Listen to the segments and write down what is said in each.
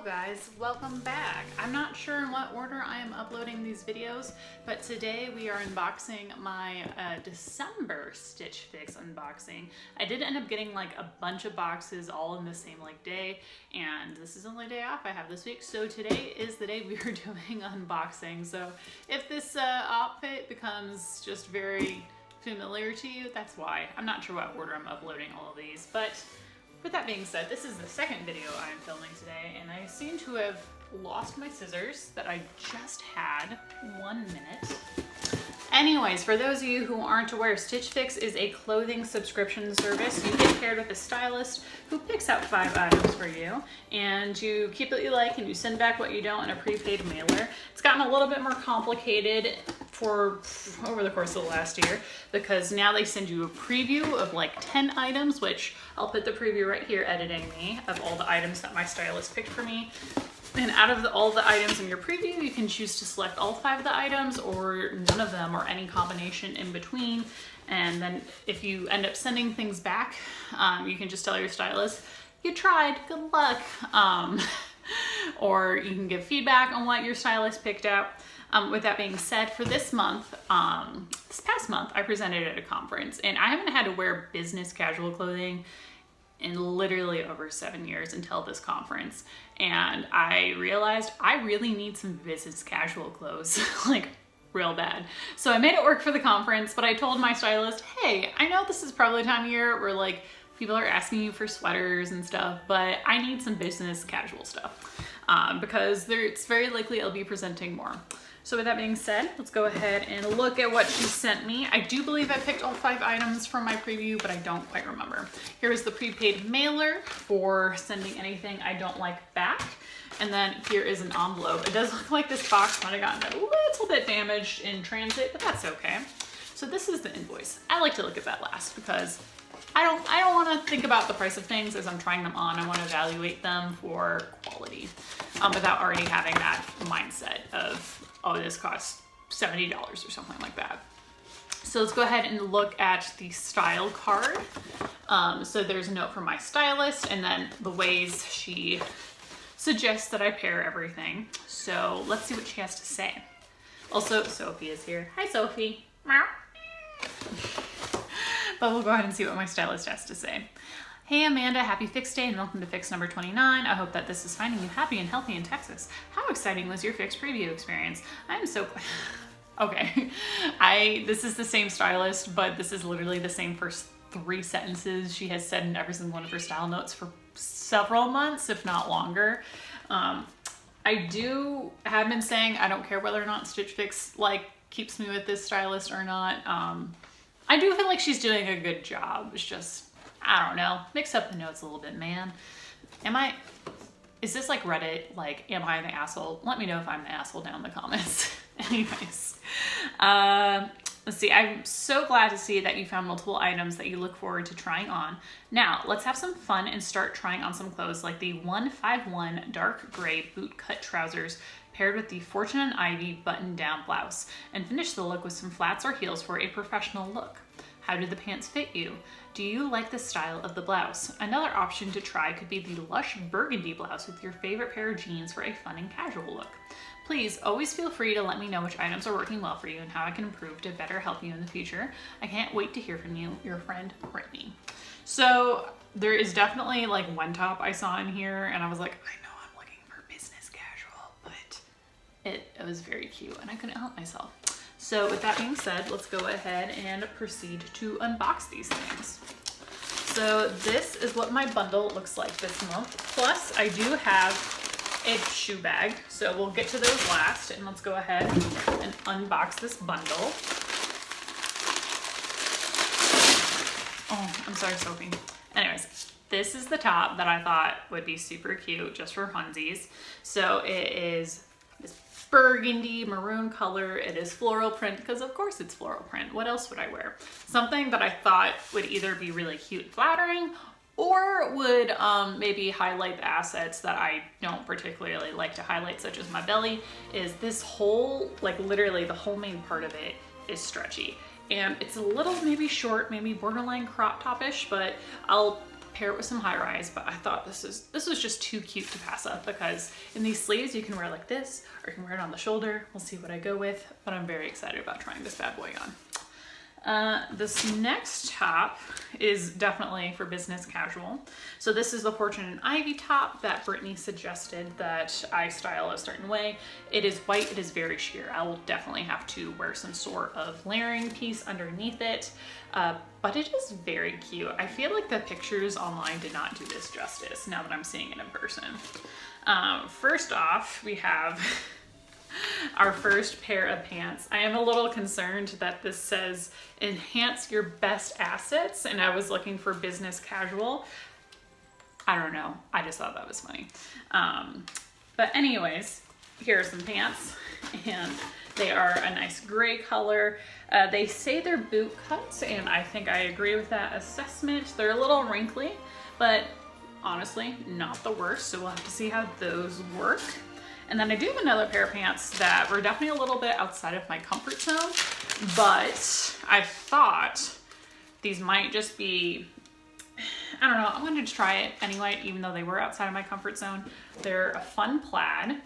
Hello guys, welcome back. I'm not sure in what order I am uploading these videos, but today we are unboxing my December Stitch Fix unboxing. I did end up getting like a bunch of boxes all in the same day, and this is the only day off I have this week, so today is the day we are doing unboxing. So if this outfit becomes just very familiar to you, that's why. I'm not sure what order I'm uploading all of these, but with that being said, this is the second video I'm filming today, and I seem to have lost my scissors that I just had. 1 minute. Anyways, for those of you who aren't aware, Stitch Fix is a clothing subscription service. You get paired with a stylist who picks out 5 items for you, and you keep what you like and you send back what you don't in a prepaid mailer. It's gotten a little bit more complicated over the course of the last year, because now they send you a preview of like 10 items, which I'll put the preview right here editing me of all the items that my stylist picked for me. And out of all the items in your preview, you can choose to select all 5 of the items or none of them or any combination in between. And then if you end up sending things back, you can just tell your stylist, you tried, good luck. Or you can give feedback on what your stylist picked out. With that being said, for this month, this past month, I presented at a conference, and I haven't had to wear business casual clothing in literally over 7 years until this conference. And I realized I really need some business casual clothes, like real bad. So I made it work for the conference, but I told my stylist, hey, I know this is probably the time of year where like people are asking you for sweaters and stuff, but I need some business casual stuff because it's very likely I'll be presenting more. So with that being said, let's go ahead and look at what she sent me. I do believe I picked all 5 items from my preview, but I don't quite remember. Here is the prepaid mailer for sending anything I don't like back. And then here is an envelope. It does look like this box might have gotten a little bit damaged in transit, but that's okay. So this is the invoice. I like to look at that last because I don't want to think about the price of things as I'm trying them on. I want to evaluate them for quality without already having that mindset of, oh, this costs $70 or something like that. So let's go ahead and look at the style card. So there's a note from my stylist and then the ways she suggests that I pair everything. So let's see what she has to say. Also, Sophie is here. Hi, Sophie. Meow. But we'll go ahead and see what my stylist has to say. Hey Amanda, happy Fix Day and welcome to Fix number 29. I hope that this is finding you happy and healthy in Texas. How exciting was your Fix preview experience? I'm so okay. This is the same stylist, but this is literally the same first 3 sentences she has said in every single one of her style notes for several months, if not longer. I have been saying I don't care whether or not Stitch Fix like keeps me with this stylist or not. I do feel like she's doing a good job. It's just, I don't know, mix up the notes a little bit, man. Is this like Reddit? Like, am I the asshole? Let me know if I'm the asshole down in the comments. Anyways, let's see. I'm so glad to see that you found multiple items that you look forward to trying on. Now, let's have some fun and start trying on some clothes like the 151 dark gray boot cut trousers paired with the Fortune and Ivy button-down blouse, and finish the look with some flats or heels for a professional look. How do the pants fit you? Do you like the style of the blouse? Another option to try could be the lush burgundy blouse with your favorite pair of jeans for a fun and casual look. Please always feel free to let me know which items are working well for you and how I can improve to better help you in the future. I can't wait to hear from you, your friend Brittany. So there is definitely like one top I saw in here and I was like, I know I'm looking for business casual, but it was very cute and I couldn't help myself. So with that being said, let's go ahead and proceed to unbox these things. So this is what my bundle looks like this month. Plus I do have a shoe bag. So we'll get to those last and let's go ahead and unbox this bundle. Oh, I'm sorry, Sophie. Anyways, this is the top that I thought would be super cute just for funsies. So it is burgundy maroon color. It is floral print because of course it's floral print. What else would I wear? Something that I thought would either be really cute and flattering or would maybe highlight the assets that I don't particularly like to highlight, such as my belly, is this whole, like literally the whole main part of it is stretchy. And it's a little maybe short, maybe borderline crop top-ish, but I'll pair it with some high rise, but I thought this was just too cute to pass up, because in these sleeves you can wear like this, or you can wear it on the shoulder. We'll see what I go with, but I'm very excited about trying this bad boy on. This next top is definitely for business casual. So this is the Fortune and Ivy top that Brittany suggested that I style a certain way. It is white, it is very sheer. I will definitely have to wear some sort of layering piece underneath it, but it is very cute. I feel like the pictures online did not do this justice now that I'm seeing it in person. First off, we have our first pair of pants. I am a little concerned that this says enhance your best assets, and I was looking for business casual. I don't know, I just thought that was funny. But anyways, here are some pants, and they are a nice gray color. They say they're boot cuts, and I think I agree with that assessment. They're a little wrinkly, but honestly, not the worst, so we'll have to see how those work. And then I do have another pair of pants that were definitely a little bit outside of my comfort zone, but I thought these might just be, I don't know, I wanted to try it anyway, even though they were outside of my comfort zone. They're a fun plaid.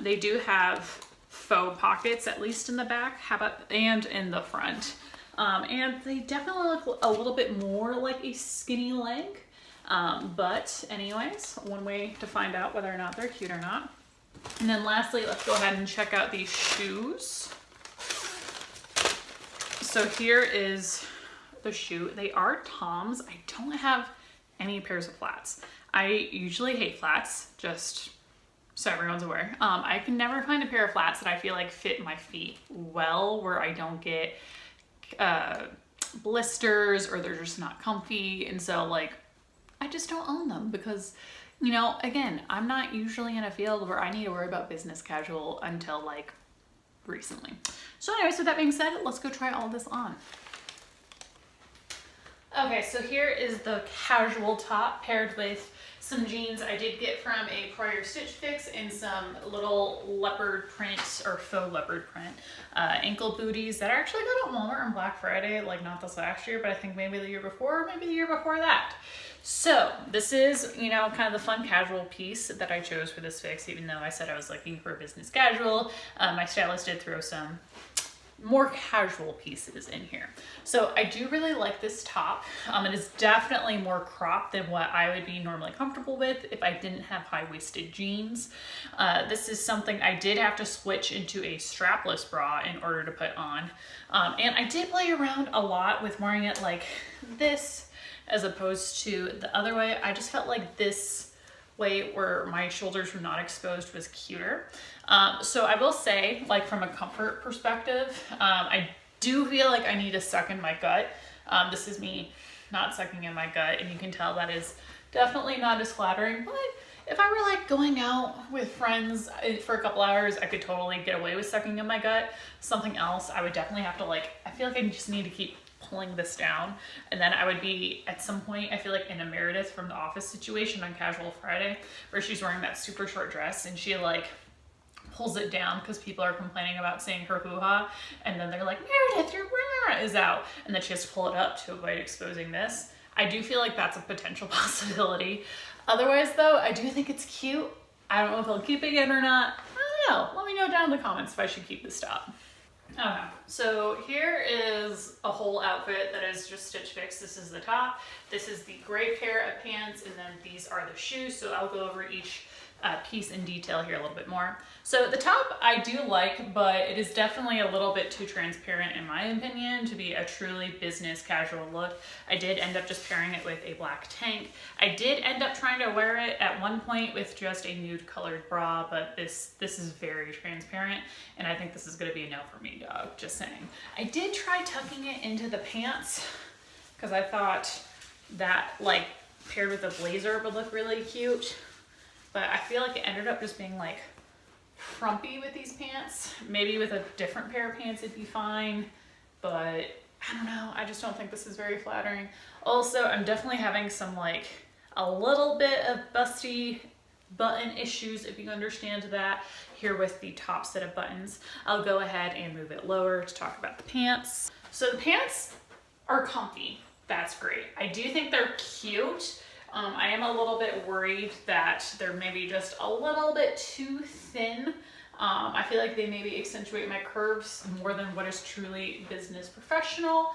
They do have faux pockets, at least in the back, and in the front. And they definitely look a little bit more like a skinny leg. But anyways, one way to find out whether or not they're cute or not. And then lastly, let's go ahead and check out these shoes. So here is the shoe. They are Toms. I don't have any pairs of flats. I usually hate flats, just so everyone's aware. I can never find a pair of flats that I feel like fit my feet well, where I don't get blisters or they're just not comfy. And so like, I just don't own them because, you know, again, I'm not usually in a field where I need to worry about business casual until like recently. So anyways, with that being said, let's go try all this on. Okay, so here is the casual top paired with some jeans I did get from a prior Stitch Fix and some little leopard print or faux leopard print ankle booties that I actually got at Walmart on Black Friday, like not this last year, but I think maybe the year before, maybe the year before that. So this is, you know, kind of the fun casual piece that I chose for this fix, even though I said I was looking for business casual. My stylist did throw some more casual pieces in here. So I do really like this top. It is definitely more cropped than what I would be normally comfortable with if I didn't have high-waisted jeans. This is something I did have to switch into a strapless bra in order to put on. And I did play around a lot with wearing it like this as opposed to the other way. I just felt like this way where my shoulders were not exposed was cuter. So I will say, like from a comfort perspective, I do feel like I need to suck in my gut. This is me not sucking in my gut, and you can tell that is definitely not as flattering, but if I were like going out with friends for a couple hours, I could totally get away with sucking in my gut. Something else, I would definitely have to like, I feel like I just need to keep pulling this down, and then I would be at some point, I feel like in a Meredith from The Office situation on Casual Friday, where she's wearing that super short dress and she like pulls it down because people are complaining about seeing her hoo-ha, and then they're like, Meredith, your bra is out, and then she has to pull it up to avoid exposing this. I do feel like that's a potential possibility. Otherwise though, I do think it's cute. I don't know if I'll keep it in or not. I don't know. Let me know down in the comments if I should keep this top. Okay, so here is a whole outfit that is just Stitch Fix. This is the top, this is the gray pair of pants, and then these are the shoes. So I'll go over each piece in detail here a little bit more. So the top I do like, but it is definitely a little bit too transparent in my opinion to be a truly business casual look. I did end up just pairing it with a black tank. I did end up trying to wear it at one point with just a nude colored bra, but this is very transparent, and I think this is gonna be a no for me, dog, just saying. I did try tucking it into the pants because I thought that like paired with a blazer would look really cute. But I feel like it ended up just being like frumpy with these pants. Maybe with a different pair of pants it'd be fine, but I don't know. I just don't think this is very flattering. Also, I'm definitely having some like a little bit of busty button issues, if you understand that, here with the top set of buttons. I'll go ahead and move it lower to talk about the pants. So the pants are comfy. That's great. I do think they're cute. I am a little bit worried that they're maybe just a little bit too thin. I feel like they maybe accentuate my curves more than what is truly business professional.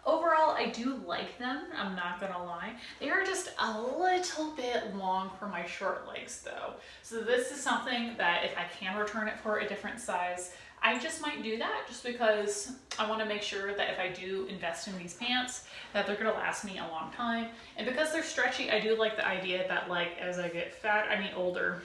Overall, I do like them, I'm not gonna lie. They are just a little bit long for my short legs though. So this is something that if I can return it for a different size, I just might do that just because I wanna make sure that if I do invest in these pants, that they're gonna last me a long time. And because they're stretchy, I do like the idea that like as I get older,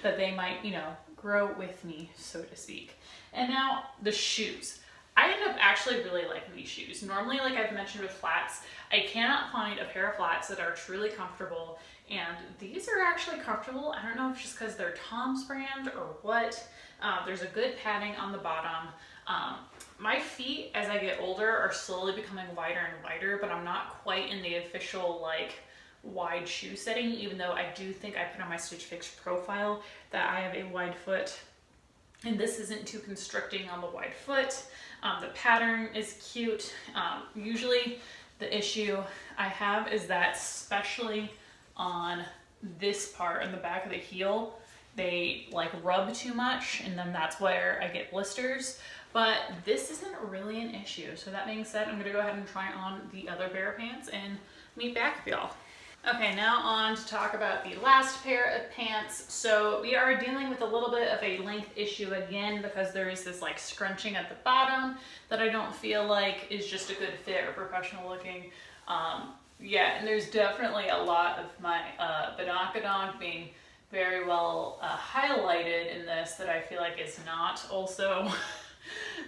that they might, you know, grow with me, so to speak. And now the shoes. I end up actually really liking these shoes. Normally, like I've mentioned with flats, I cannot find a pair of flats that are truly comfortable, and these are actually comfortable. I don't know if it's just because they're Tom's brand or what. There's a good padding on the bottom. My feet, as I get older, are slowly becoming wider and wider, but I'm not quite in the official like wide shoe setting, even though I do think I put on my Stitch Fix profile that I have a wide foot. And this isn't too constricting on the wide foot. The pattern is cute. Usually the issue I have is that especially on this part in the back of the heel, they like rub too much and then that's where I get blisters. But this isn't really an issue. So that being said, I'm gonna go ahead and try on the other pair of pants and meet back with y'all. Okay, now on to talk about the last pair of pants. So we are dealing with a little bit of a length issue again because there is this like scrunching at the bottom that I don't feel like is just a good fit or professional looking. Yeah, and there's definitely a lot of my badonkadonk being very well highlighted in this that I feel like is not also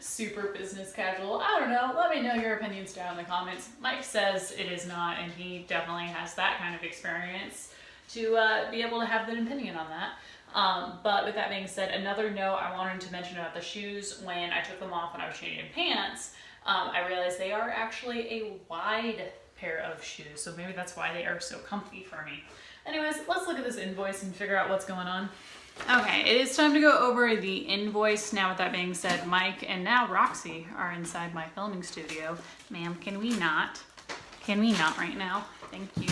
super business casual. I don't know. Let me know your opinions down in the comments. Mike says it is not, and he definitely has that kind of experience to be able to have an opinion on that. But with that being said, another note I wanted to mention about the shoes, when I took them off when I was changing pants, I realized they are actually a wide pair of shoes, so maybe that's why they are so comfy for me. Anyways, let's look at this invoice and figure out what's going on. Okay, it is time to go over the invoice. Now with that being said, Mike and now Roxy are inside my filming studio. Ma'am, can we not? Can we not right now? Thank you.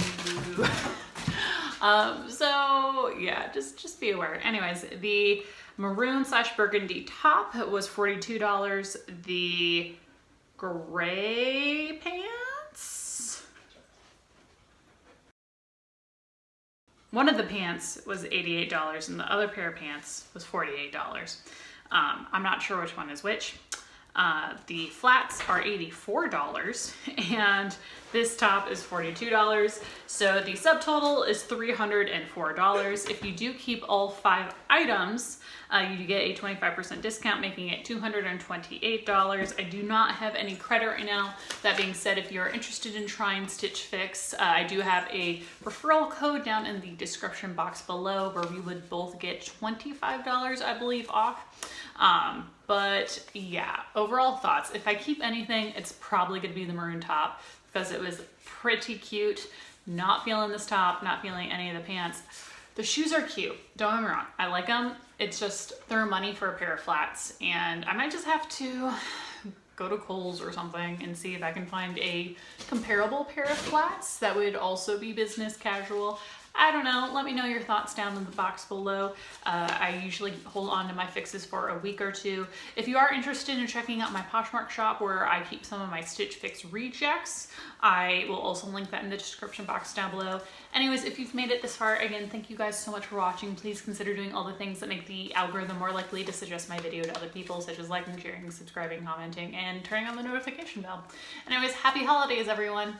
So yeah, just be aware. Anyways, the maroon / burgundy top was $42. The gray pants, one of the pants was $88 and the other pair of pants was $48. I'm not sure which one is which. The flats are $84 and this top is $42. So the subtotal is $304. If you do keep all 5 items, you get a 25% discount, making it $228. I do not have any credit right now. That being said, if you're interested in trying Stitch Fix, I do have a referral code down in the description box below where we would both get $25, I believe, off. But yeah, overall thoughts. If I keep anything, it's probably gonna be the maroon top because it was pretty cute. Not feeling this top, not feeling any of the pants. The shoes are cute, don't get me wrong. I like them. It's just they're money for a pair of flats, and I might just have to go to Kohl's or something and see if I can find a comparable pair of flats that would also be business casual. I don't know. Let me know your thoughts down in the box below. I usually hold on to my fixes for a week or two. If you are interested in checking out my Poshmark shop where I keep some of my Stitch Fix rejects, I will also link that in the description box down below. Anyways, if you've made it this far, again, thank you guys so much for watching. Please consider doing all the things that make the algorithm more likely to suggest my video to other people, such as liking, sharing, subscribing, commenting, and turning on the notification bell. Anyways, happy holidays, everyone.